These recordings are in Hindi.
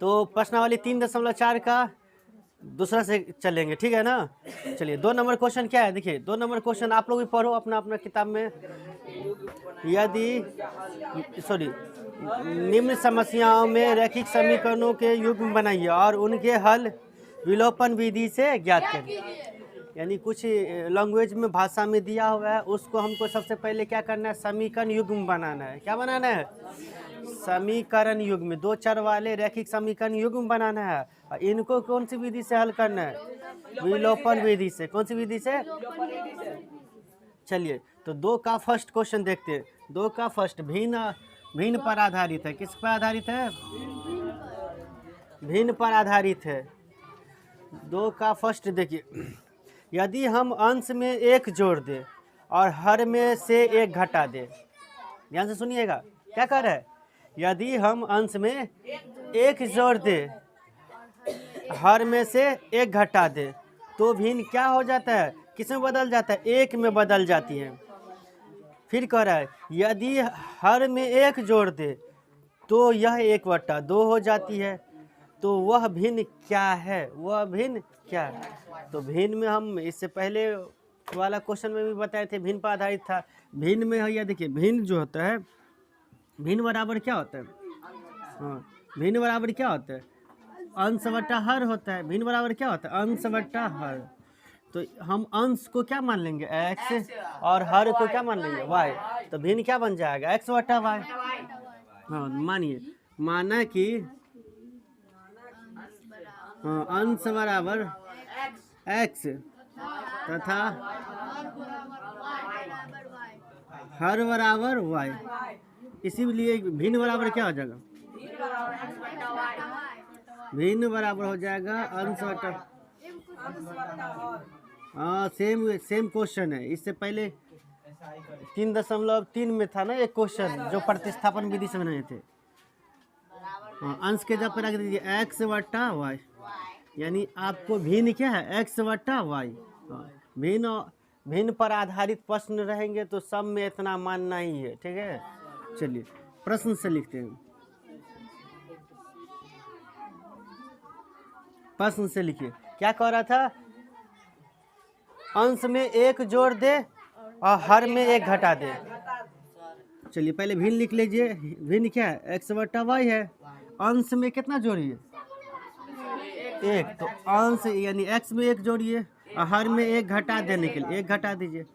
तो प्रश्नावली 3.4 का दूसरा से चलेंगे, ठीक है ना। चलिए 2 नंबर क्वेश्चन क्या है, देखिए 2 नंबर क्वेश्चन आप लोग भी पढ़ो अपना अपना किताब में। निम्न समस्याओं में रैखिक समीकरणों के युग्म बनाइए और उनके हल विलोपन विधि से ज्ञात करिए। यानी कुछ लैंग्वेज में भाषा में दिया हुआ है, उसको हमको सबसे पहले क्या करना है, समीकरण युग्म बनाना है। क्या बनाना है, समीकरण युग्म, 2 चर वाले रैखिक समीकरण युग्म बनाना है। और इनको कौन सी विधि से हल करना है, विलोपन विधि से। कौन सी विधि से, चलिए तो 2 का फर्स्ट क्वेश्चन देखते हैं। 2 का फर्स्ट भिन्न पर आधारित है। किस पर आधारित है, भिन्न पर आधारित है। 2 का फर्स्ट देखिए, यदि हम अंश में 1 जोड़ दें और हर में से 1 घटा दें। ध्यान से सुनिएगा, क्या कर रहा है, यदि हम अंश में 1 जोड़ दें हर में से 1 घटा दें तो भिन्न क्या हो जाता है, किस में बदल जाता है, 1 में बदल जाती है। फिर कह रहा है यदि हर में 1 जोड़ दे तो यह 1/2 हो जाती है। तो वह भिन्न क्या है, वह भिन्न क्या है। तो भिन्न में हम इससे पहले वाला क्वेश्चन में भी बताए थे, भिन्न पर आधारित था। भिन्न में है, देखिए भिन्न जो होता है, भिन्न बराबर क्या होता है, हाँ भिन्न बराबर क्या होता है, अंश बट्टा हर होता है। भिन्न बराबर क्या होता है, अंश बट्टा हर। तो हम अंश को क्या मान लेंगे, x, और हर को क्या मान लेंगे, y। तो भिन्न क्या बन जाएगा, x बट्टा y। हाँ मानिए, माना कि हाँ अंश बराबर x तथा हर बराबर y। इसीलिए भिन्न बराबर क्या हो जाएगा, भिन्न बराबर हो जाएगा अंश बटा। हाँ सेम क्वेश्चन है, इससे पहले 3.3 में था ना एक क्वेश्चन जो प्रतिस्थापन विधि से बनाए थे। हाँ अंश के जब पर रख दीजिए x बट्टा y, यानी आपको भिन्न क्या है, x बट्टा y। भिन्न पर आधारित प्रश्न रहेंगे तो सब में इतना मानना ही है, ठीक है। चलिए प्रश्न से लिखते हैं, प्रश्न से लिखिए, क्या कह रहा था, अंश में 1 जोड़ दे और हर में 1 घटा दे। चलिए पहले भिन्न लिख लीजिए, भिन्न क्या है, x बट्टा y है। अंश में कितना जोड़िए, 1, तो अंश यानी x में 1 जोड़िए और हर में 1 घटा देने के लिए 1 घटा दीजिए।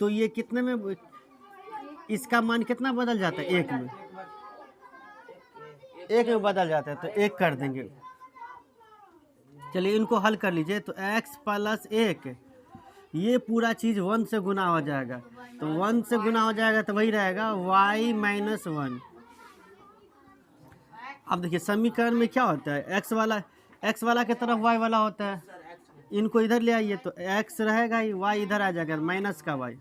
तो ये कितने में, इसका मान कितना बदल जाता है, 1 में, 1 में बदल जाता है, तो 1 कर देंगे। चलिए इनको हल कर लीजिए, तो x + 1, ये पूरा चीज़ 1 से गुना हो जाएगा। तो 1 से गुना हो जाएगा तो वही रहेगा y - 1। अब देखिए समीकरण में क्या होता है, x वाला के तरफ y वाला होता है। इनको इधर ले आइए तो x रहेगा ही, y इधर आ जाएगा, माइनस का y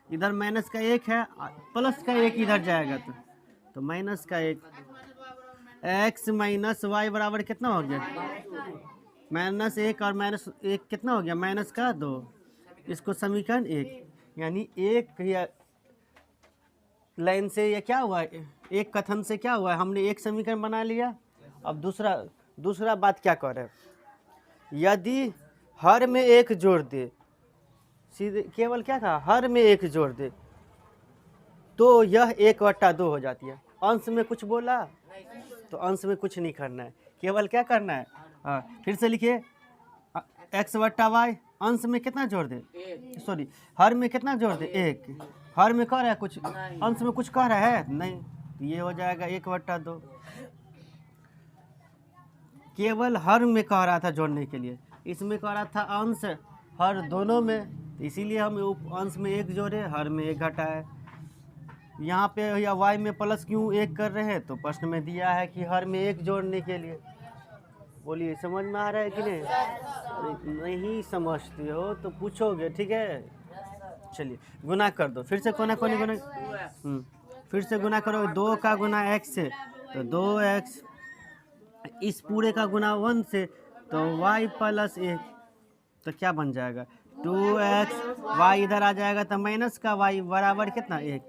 इधर, माइनस का 1 है, प्लस का 1 इधर जाएगा तो माइनस का 1। x - y बराबर कितना हो गया, -1 और -1 कितना हो गया, माइनस का 2। इसको समीकरण 1, यानी एक या लाइन से ये क्या हुआ, एक कथन से क्या हुआ, हमने एक समीकरण बना लिया। अब दूसरा बात क्या कर रहे हैं, यदि हर में 1 जोड़ दे, सीधे केवल क्या था, हर में 1 जोड़ दे तो यह 1/2 हो जाती है। अंश में कुछ बोला तो अंश में कुछ नहीं करना है, केवल क्या करना है, फिर से लिखिए, x बट्टा y, अंश में कितना जोड़ दे, सॉरी हर में कितना जोड़ दे, 1। हर में कह रहा है कुछ, अंश में कुछ कह रहा है नहीं, तो ये हो जाएगा 1/2। केवल हर में कह रहा था जोड़ने के लिए, इसमें कह रहा था अंश हर दोनों में, तो इसीलिए हम अंश में 1 जोड़े, हर में 1 घटाए। यहाँ पे या y में प्लस क्यों 1 कर रहे हैं, तो प्रश्न में दिया है कि हर में 1 जोड़ने के लिए। बोलिए समझ में आ रहा है कि नहीं समझते हो तो पूछोगे, ठीक है। चलिए गुना कर दो, फिर से गुना फिर से गुना करो, 2 का गुना x से तो 2x, इस पूरे का गुना 1 से तो y + 1, तो क्या बन जाएगा, 2x, y इधर आ जाएगा तो माइनस का y बराबर कितना, 1।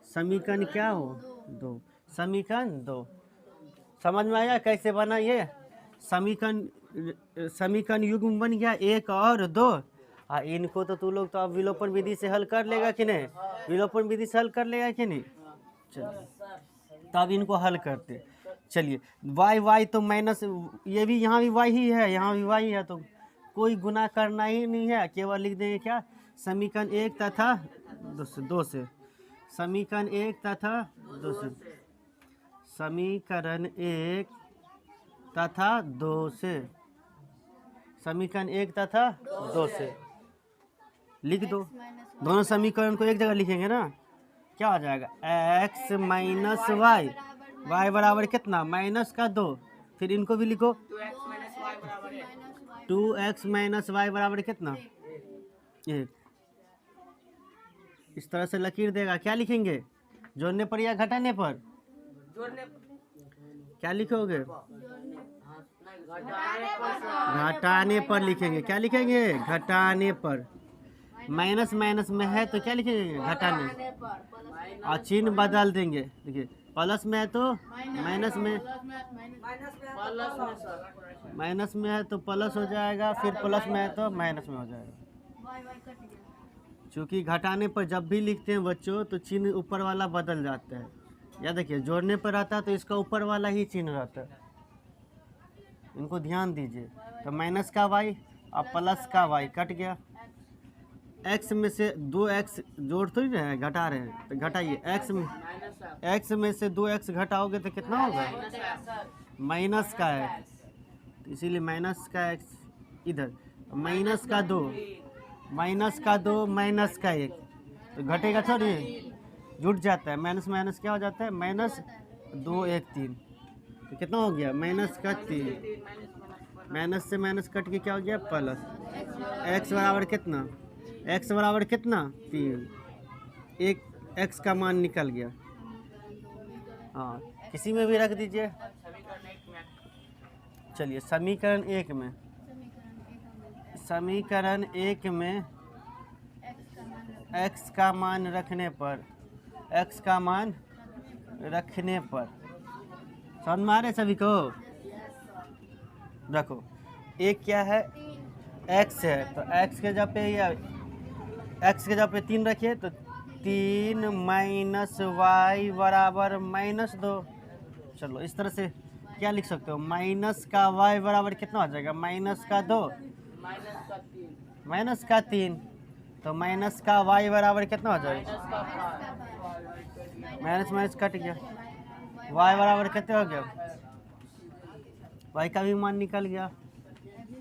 समीकरण क्या हो, 2, समीकरण 2। समझ में आया कैसे बना ये। समीकरण युग्म बन गया 1 और 2। इनको तो तू लोग तो अब विलोपन विधि से हल कर लेगा कि नहीं? विलोपन विधि से हल कर लेगा कि नहीं? चलिए तब इनको हल करते। चलिए y तो माइनस, ये भी यहाँ भी y ही है, यहाँ भी y है, तो कोई गुना करना ही नहीं है, केवल लिख देंगे क्या, समीकरण 1 तथा 2 से, समीकरण 1 तथा 2 से, समीकरण 1 तथा 2 से, समीकरण 1 तथा 2 से लिख दो। दोनों समीकरण को एक जगह लिखेंगे ना, क्या हो जाएगा, x माइनस वाई, y बराबर कितना, माइनस का 2, फिर इनको भी लिखो 2x माइनस वाई बराबर कितना, 1। इस तरह से लकीर देगा। क्या लिखेंगे, जोड़ने पर या घटाने पर, क्या लिखोगे, घटाने पर लिखेंगे। क्या लिखेंगे, घटाने पर। माइनस माइनस में है तो क्या लिखेंगे, घटाने, और चिन्ह बदल देंगे। देखिए प्लस में है तो माइनस में, माइनस में है तो प्लस हो जाएगा, फिर प्लस में है तो माइनस में हो जाएगा। क्योंकि घटाने पर जब भी लिखते हैं बच्चों तो चिन्ह ऊपर वाला बदल जाता है। या देखिए जोड़ने पर रहता है तो इसका ऊपर वाला ही चिन्ह रहता है, इनको ध्यान दीजिए। तो माइनस का y और प्लस का y कट गया। x में से 2x जोड़ तो ही रहे हैं, घटा रहे हैं, तो घटाइए। x में से 2x घटाओगे तो कितना होगा, माइनस का x, तो इसीलिए माइनस का x इधर, माइनस का 2, माइनस का 2, माइनस का 1, तो घटेगा थोड़ी, जुट जाता है। माइनस माइनस क्या हो जाता है, माइनस 2 1 3, तो कितना हो गया, माइनस का 3, माइनस से माइनस कट के क्या हो गया, प्लस। x बराबर कितना, x बराबर कितना, 3, एक x का मान निकल गया। हाँ किसी में भी रख दीजिए। चलिए समीकरण 1 में, समीकरण 1 में x का मान रखने पर, x का मान रखने पर, समझ में आ रहे सभी को, रखो। एक क्या है, x है, तो x के जगह पे या x के जगह पे 3 रखिए, तो 3 माइनस वाई बराबर माइनस 2। चलो इस तरह से क्या लिख सकते हो, माइनस का y बराबर कितना हो जाएगा, माइनस का 2, माइनस का 3, तो माइनस का y बराबर कितना हो जाएगा, माइनस माइनस कट गया, y बराबर कितने हो गया, y का भी मान निकल गया।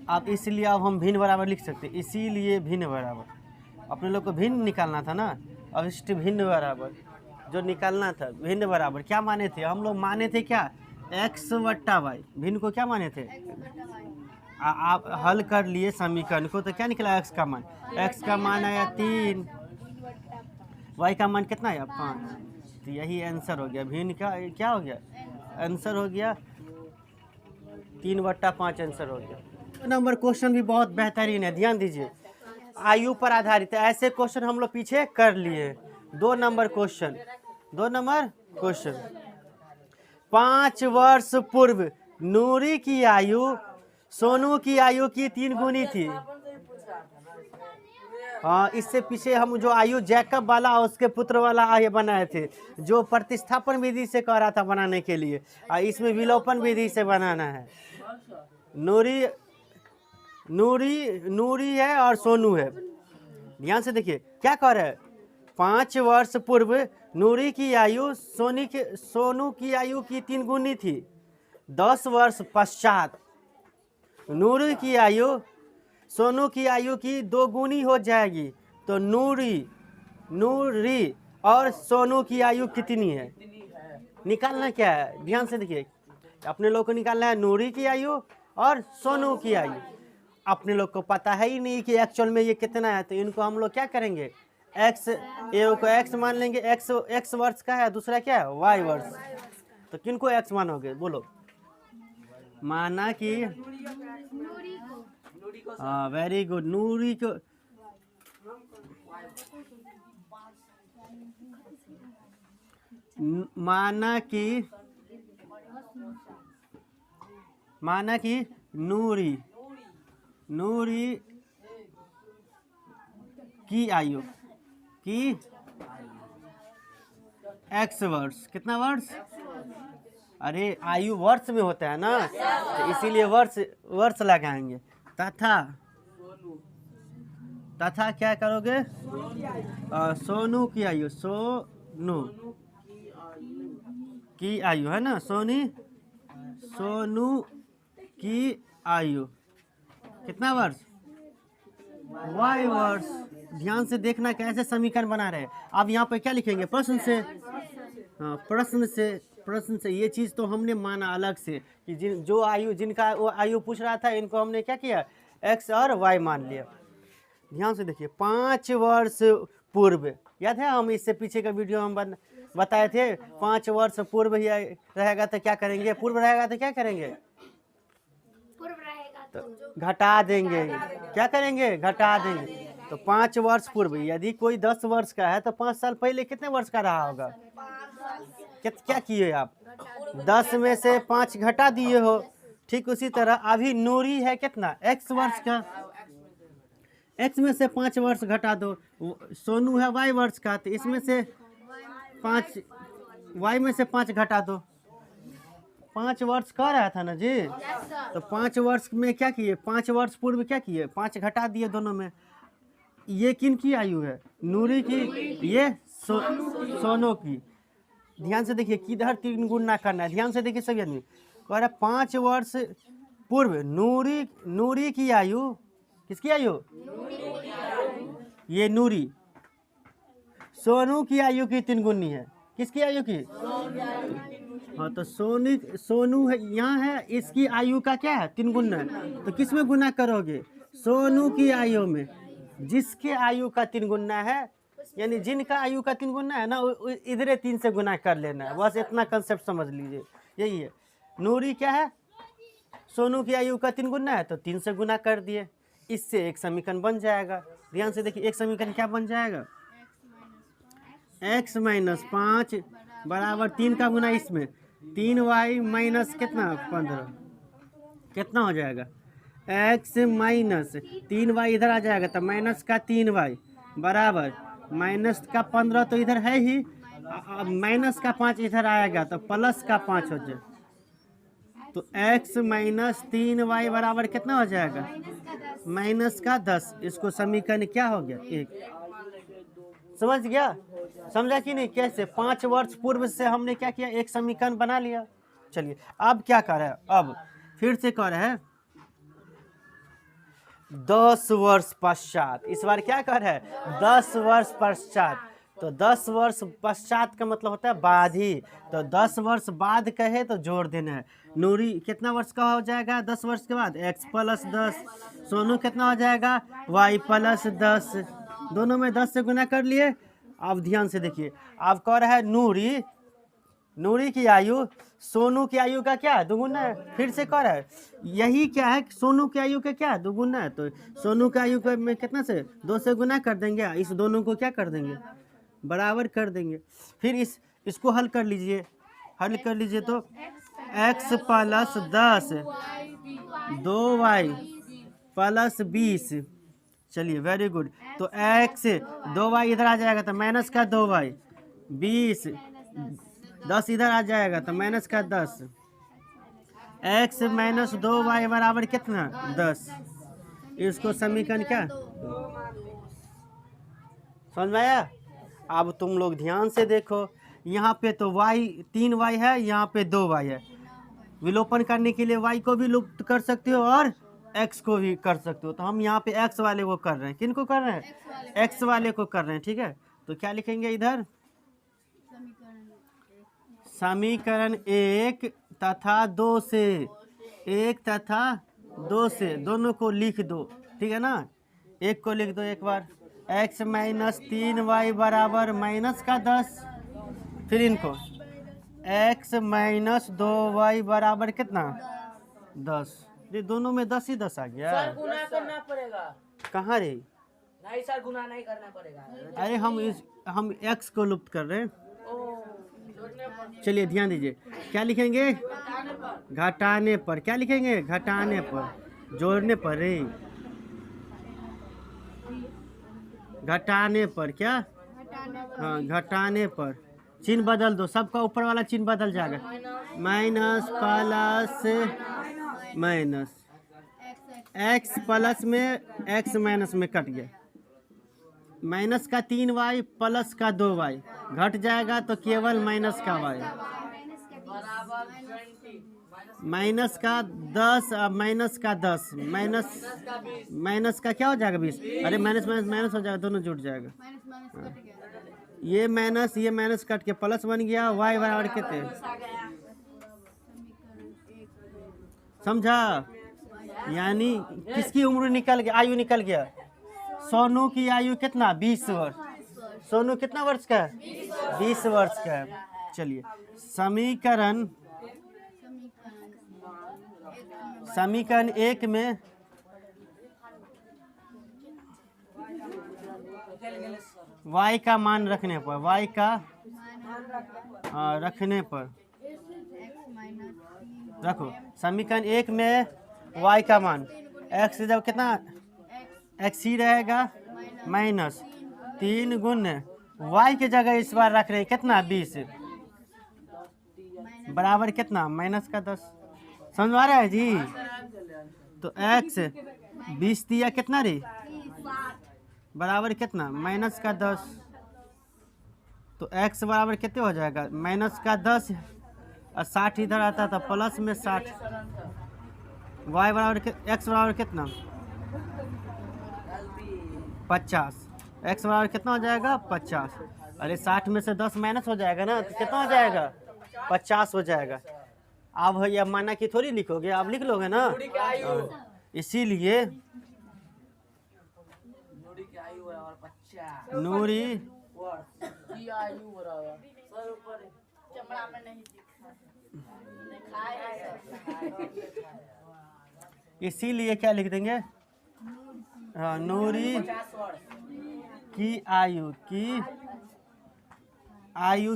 अब इसलिए अब हम भिन्न बराबर लिख सकते, इसीलिए भिन्न बराबर, अपने लोग को भिन्न निकालना था ना, अविष्ट भिन्न बराबर जो निकालना था, भिन्न बराबर क्या माने थे हम लोग, माने थे क्या, x बट्टा वाई, भिन्न को क्या माने थे, आप हल कर लिए समीकरण को, तो क्या निकला, x का मान, x का मान आया 3, y का मान कितना आया 5, तो यही आंसर हो गया, भिन्न का क्या हो गया, आंसर हो गया 3/5 आंसर हो गया। नंबर क्वेश्चन भी बहुत बेहतरीन है, ध्यान दीजिए, आयु पर आधारित है। ऐसे क्वेश्चन हम लोग पीछे कर लिए। 2 नंबर क्वेश्चन, 2 नंबर क्वेश्चन। 5 वर्ष पूर्व नूरी की आयु सोनू की आयु की 3 गुनी थी। हाँ इससे पीछे हम जो आयु जैकब वाला और उसके पुत्र वाला आयु बनाए थे, जो प्रतिस्थापन विधि से कह रहा था बनाने के लिए, इसमें विलोपन विधि से बनाना है। नूरी नूरी नूरी है और सोनू है, ध्यान से देखिए क्या कह रहा है, 5 वर्ष पूर्व नूरी की आयु सोनू की आयु की 3 गुनी थी। 10 वर्ष पश्चात नूरी की आयु सोनू की आयु की 2 गुनी हो जाएगी। तो नूरी और सोनू की आयु कितनी है, निकालना क्या है, ध्यान से देखिए, अपने लोग को निकालना है नूरी की आयु और सोनू की आयु। अपने लोग को पता है ही नहीं कि एक्चुअल में ये कितना है, तो इनको हम लोग क्या करेंगे, x, ए को x मान लेंगे, x वर्ष का है, दूसरा क्या है y वर्ष, तो किनको x मानोगे, बोलो, माना कि, हाँ वेरी गुड, नूरी को, माना कि माना कि नूरी की आयु की x वर्ष, कितना वर्ष? अरे आयु वर्ष में होता है ना, तो इसीलिए वर्ष लगाएंगे। तथा क्या करोगे? सोनू की आयु, सोनू की आयु है ना, सोनू की आयु कितना वर्ष? y वर्ष। ध्यान से देखना कैसे समीकरण बना रहे हैं। अब यहाँ पे क्या लिखेंगे? प्रश्न से। हाँ, प्रश्न से ये चीज़ तो हमने माना अलग से कि जिनका वो आयु पूछ रहा था, इनको हमने क्या किया? x और y मान लिया। ध्यान से देखिए, 5 वर्ष पूर्व, याद है हम इससे पीछे का वीडियो हम बताए थे, 5 वर्ष पूर्व ही रहेगा तो क्या करेंगे? पूर्व रहेगा तो क्या करेंगे? तो घटा देंगे। क्या करेंगे? घटा देंगे। तो 5 वर्ष पूर्व, यदि कोई 10 वर्ष का है तो 5 साल पहले कितने वर्ष का रहा होगा? क्या किए आप? 10 में से 5 घटा दिए हो। ठीक उसी तरह अभी नूरी है कितना? x वर्ष का, x में से 5 वर्ष घटा दो। सोनू है y वर्ष का, तो इसमें से 5 y में से 5 घटा दो। 5 वर्ष कह रहा था ना जी, तो 5 वर्ष में क्या किए? 5 वर्ष पूर्व क्या किए? 5 घटा दिए दोनों में। ये किन की आयु है? नूरी की, ये सोनू की। ध्यान से देखिए, किधर 3 गुना करना है। ध्यान से देखिए सभी आदमी, कह रहा 5 वर्ष पूर्व नूरी की आयु, किसकी आयु? ये नूरी। सोनू की आयु की 3 गुनी है। किसकी आयु की? हाँ, तो सोनू है यहाँ है, इसकी आयु का क्या है? 3 गुना है। तो किस में गुना करोगे? सोनू की आयु में। जिसके आयु का 3 गुना है, यानी जिनका आयु का 3 गुना है ना, इधरे 3 से गुना कर लेना है। बस इतना कंसेप्ट समझ लीजिए, यही है। नूरी क्या है? सोनू की आयु का 3 गुना है, तो 3 से गुना कर दिए। इससे एक समीकरण बन जाएगा। ध्यान से देखिए, एक समीकरण क्या बन जाएगा? x माइनस 5 बराबर 3 का गुना इसमें 3y माइनस कितना? 15। कितना हो जाएगा? x माइनस 3y इधर आ जाएगा, तो माइनस का 3y बराबर माइनस का 15 तो इधर है ही, माइनस का 5 इधर आएगा तो प्लस का 5 हो जाए। तो x माइनस 3y बराबर कितना हो जाएगा? माइनस का 10। इसको समीकरण क्या हो गया? 1। समझ गया? समझा कि नहीं? कैसे 5 वर्ष पूर्व से हमने क्या किया? एक समीकरण बना लिया। चलिए, अब क्या कर रहे हैं? अब फिर से कर रहे हैं 10 वर्ष पश्चात। इस बार क्या कर रहे हैं? 10 वर्ष पश्चात। तो 10 वर्ष पश्चात का मतलब होता है बाद ही। तो 10 वर्ष बाद कहे तो जोड़ देना है। नूरी कितना वर्ष का हो जाएगा 10 वर्ष के बाद? x plus 10। सोनू कितना हो जाएगा? y plus 10। दोनों में 10 से गुना कर लिए। अब ध्यान से देखिए, अब कह रहा है नूरी की आयु सोनू की आयु का क्या? दुगुना है। फिर से कह रहा है यही क्या है? सोनू की आयु का क्या? दुगुना है। तो सोनू की आयु का में कितना से? 2 से गुना कर देंगे। इस दोनों को क्या कर देंगे? बराबर कर देंगे। फिर इसको हल कर लीजिए। हल कर लीजिए तो x प्लस 10 2y प्लस 20। चलिए, वेरी गुड। तो x 2y इधर आ जाएगा तो माइनस का 2y, 20 10 इधर आ जाएगा तो माइनस का 10। x माइनस 2y बराबर कितना? 10। इसको समीकरण क्या समझ में आया? अब तुम लोग ध्यान से देखो, यहाँ पे तो y 3y है, यहाँ पे 2y है। विलोपन करने के लिए y को भी लुप्त कर सकते हो और x को भी कर सकते हो। तो हम यहाँ पे x वाले को कर रहे हैं। किन को कर रहे हैं? x वाले को कर रहे हैं। ठीक है, तो क्या लिखेंगे इधर? समीकरण 1 तथा 2 से, 1 तथा 2 से दोनों को लिख दो। ठीक है ना? 1 को लिख दो एक बार। x माइनस 3y बराबर माइनस का 10। फिर इनको x माइनस 2y बराबर कितना? 10। ये दोनों में 10 ही 10 आ गया। सर गुना करना पड़ेगा। कहाँ रे? नहीं सर, गुना नहीं करना पड़ेगा। अरे हम x को लुप्त कर रहे हैं। चलिए ध्यान दीजिए, क्या लिखेंगे? घटाने पर। क्या लिखेंगे? घटाने पर। जोड़ने पर रे, घटाने पर। क्या? हाँ, घटाने पर। चिन्ह बदल दो, सबका ऊपर वाला चिन्ह बदल जाएगा। Minus plus minus, x plus में एक्स माइनस में कट गया। माइनस का 3y प्लस का 2y घट जाएगा तो केवल माइनस का y। माइनस का 10 और माइनस का 10, माइनस का क्या हो जाएगा 20। अरे माइनस माइनस माइनस हो जाएगा, दोनों जुट जाएगा। ये माइनस कट के प्लस बन गया। y बराबर कितने? समझा? यानी किसकी उम्र निकल गया, आयु निकल गया? सोनू की आयु कितना? 20 वर्ष। सोनू कितना वर्ष का है? 20 वर्ष का है। चलिए, समीकरण 1 में y का मान रखने पर, y का रखने पर रखो। समीकरण 1 में y का मान x जब कितना x ही रहेगा माइनस 3 गुण y के जगह इस बार रख रहे हैं कितना? 20 बराबर कितना? माइनस का 10। समझ आ रहा है जी? तो x 20 दिया कितना रे? बराबर कितना? माइनस का 10। तो x बराबर कितने हो जाएगा? माइनस का 10 और 60 इधर आता था प्लस में 60। y बराबर x बराबर कितना? 50। x बराबर कितना हो जाएगा? 50। अरे 60 में से 10 माइनस हो जाएगा ना, तो कितना हो जाएगा? 50 हो जाएगा। अब भैया माना कि थोड़ी लिखोगे, आप लिख लोगे ना। इसीलिए नूरी इसीलिए क्या लिख देंगे? हाँ, नूरी की आयु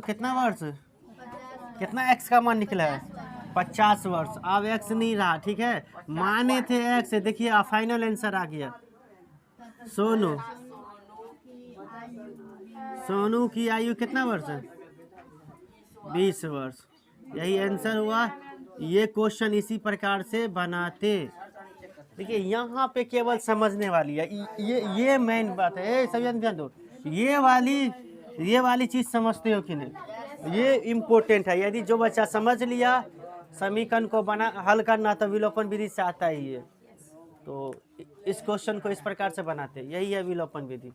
कितना वर्ष? कितना एक्स का मान निकला है? 50 वर्ष। अब एक्स नहीं रहा, ठीक है, माने थे एक्स। देखिए फाइनल आंसर आ गया। सोनू की आयु कितना वर्ष है? 20 वर्ष। यही आंसर हुआ। ये क्वेश्चन इसी प्रकार से बनाते। देखिए यहाँ पे केवल समझने वाली है, ये मेन बात है। सभी ध्यान दो, ये वाली चीज समझते हो कि नहीं, ये इम्पोर्टेंट है। यदि जो बच्चा समझ लिया समीकरण को हल करना, तो विलोपन विधि से आता ही है। तो इस क्वेश्चन को इस प्रकार से बनाते, यही है विलोपन विधि।